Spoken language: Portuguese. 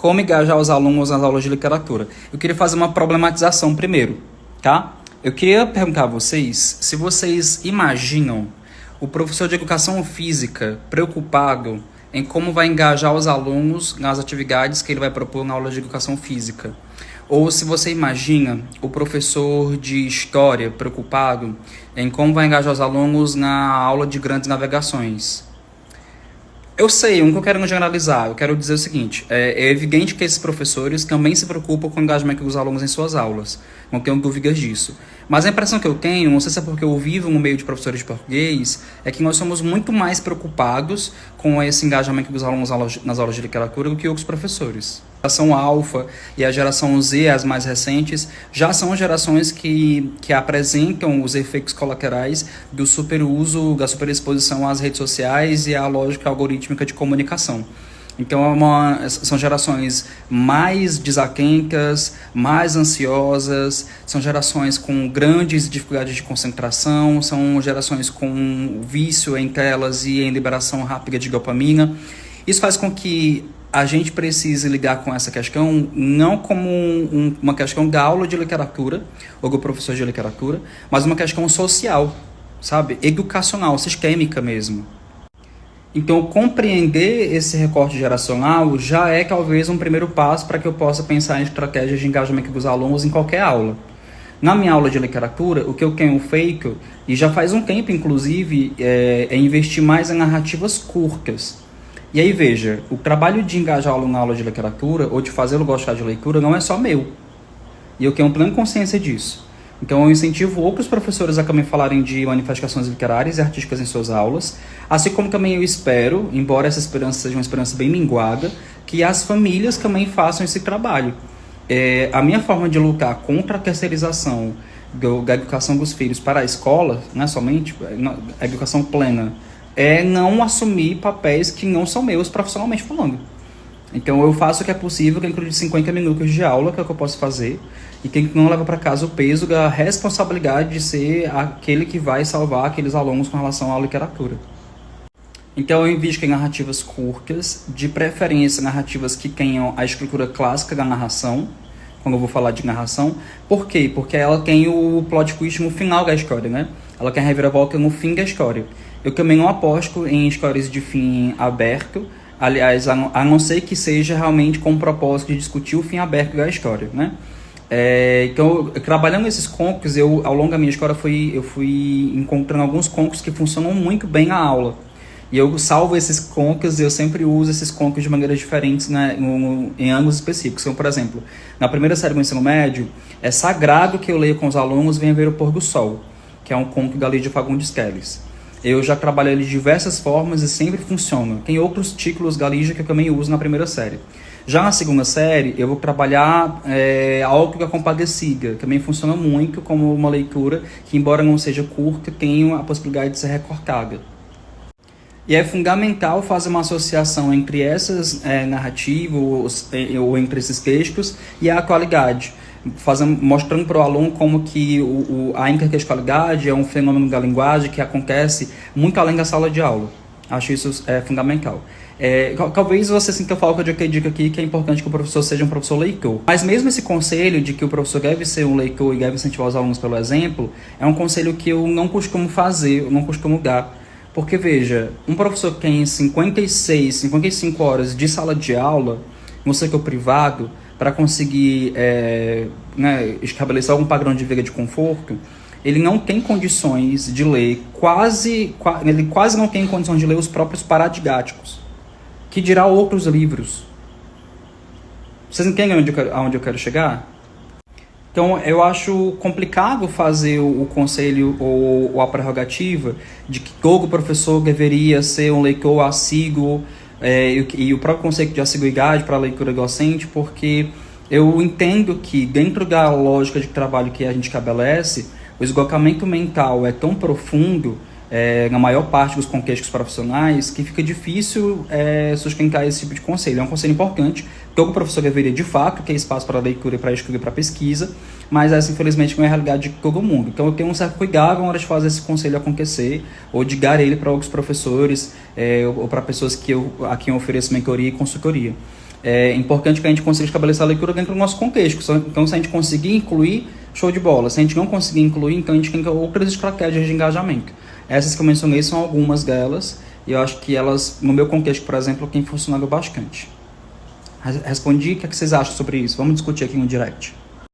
como engajar os alunos nas aulas de literatura. Eu queria fazer uma problematização primeiro, tá? Eu queria perguntar a vocês se vocês imaginam o professor de educação física preocupado em como vai engajar os alunos nas atividades que ele vai propor na aula de educação física. Ou se você imagina o professor de história preocupado em como vai engajar os alunos na aula de grandes navegações. Eu sei, eu não quero generalizar, eu quero dizer o seguinte, é evidente que esses professores também se preocupam com o engajamento dos alunos em suas aulas, não tenho dúvidas disso. Mas a impressão que eu tenho, não sei se é porque eu vivo no meio de professores de português, é que nós somos muito mais preocupados com esse engajamento dos alunos nas aulas de literatura do que outros professores. A geração alfa e a geração Z, as mais recentes, já são gerações que apresentam os efeitos colaterais do superuso, da superexposição às redes sociais e à lógica algorítmica de comunicação. Então, são gerações mais desatentas, mais ansiosas, são gerações com grandes dificuldades de concentração, são gerações com vício em telas e em liberação rápida de dopamina. Isso faz com que a gente precise lidar com essa questão não como uma questão da aula de literatura ou do professor de literatura, mas uma questão social, sabe? Educacional, sistêmica mesmo. Então, compreender esse recorte geracional já é talvez um primeiro passo para que eu possa pensar em estratégias de engajamento dos alunos em qualquer aula. Na minha aula de literatura, o que eu tenho feito, e já faz um tempo inclusive, é investir mais em narrativas curtas. E aí veja, o trabalho de engajar o aluno na aula de literatura ou de fazê-lo gostar de leitura não é só meu. E eu tenho plena consciência disso. Então eu incentivo outros professores a também falarem de manifestações literárias e artísticas em suas aulas, assim como também eu espero, embora essa esperança seja uma esperança bem minguada, que as famílias também façam esse trabalho. A minha forma de lutar contra a terceirização da educação dos filhos para a escola, não é somente a educação plena, é não assumir papéis que não são meus profissionalmente falando. Então eu faço o que é possível dentro de 50 minutos de aula, que é o que eu posso fazer, e quem não leva para casa o peso da responsabilidade de ser aquele que vai salvar aqueles alunos com relação à literatura. Então eu invisto em narrativas curtas, de preferência narrativas que tenham a estrutura clássica da narração, quando eu vou falar de narração. Por quê? Porque ela tem o plot twist no final da história, né? Ela tem a reviravolta no fim da história. Eu também não aposto em histórias de fim aberto, aliás, a não ser que seja realmente com o propósito de discutir o fim aberto da história, né? Então, trabalhando nesses concos, ao longo da minha história, eu fui encontrando alguns concos que funcionam muito bem na aula. E eu salvo esses concos, eu sempre uso esses concos de maneiras diferentes, né, em ângulos específicos. Então, por exemplo, na primeira série do ensino médio, é sagrado que eu leia com os alunos Venha Ver o Pôr do Sol, que é um conto da Lídia Fagundes Telles. Eu já trabalhei ele de diversas formas e sempre funciona. Tem outros títulos da Lígia que eu também uso na primeira série. Já na segunda série, eu vou trabalhar a Ópera Compadecida, que também funciona muito como uma leitura que, embora não seja curta, tem a possibilidade de ser recortada. E é fundamental fazer uma associação entre essas narrativas ou entre esses textos e a atualidade, mostrando para o aluno como que a intertextualidade é um fenômeno da linguagem que acontece muito além da sala de aula. Acho isso fundamental. Talvez você sinta falta de que dica aqui que é importante que o professor seja um professor leitor. Mas mesmo esse conselho de que o professor deve ser um leitor e deve incentivar os alunos pelo exemplo, é um conselho que eu não costumo fazer, eu não costumo dar. Porque, veja, um professor que tem 56, 55 horas de sala de aula, no setor privado, para conseguir estabelecer algum padrão de vida de conforto, ele não tem condições de ler, ele quase não tem condições de ler os próprios paradidáticos, que dirá outros livros. Vocês entendem aonde eu quero chegar? Então, eu acho complicado fazer o conselho ou a prerrogativa de que todo professor deveria ser um leitor assíduo e o próprio conceito de assiduidade para a leitura docente, porque eu entendo que, dentro da lógica de trabalho que a gente estabelece, o esgotamento mental é tão profundo na maior parte dos contextos profissionais que fica difícil sustentar esse tipo de conselho. É um conselho importante, todo professor deveria de fato ter espaço para leitura, para estudo e para pesquisa, mas essa infelizmente não é a realidade de todo mundo. Então eu tenho um certo cuidado na hora de fazer esse conselho acontecer, ou de dar ele para outros professores ou para pessoas a quem eu ofereço mentoria e consultoria. É importante que a gente consiga estabelecer a leitura dentro do nosso contexto. Então, se a gente conseguir incluir, show de bola. Se a gente não conseguir incluir, então a gente tem outras estratégias de engajamento. Essas que eu mencionei são algumas delas, e eu acho que elas, no meu contexto, por exemplo, têm funcionado bastante. Respondi, o que vocês acham sobre isso? Vamos discutir aqui no direct.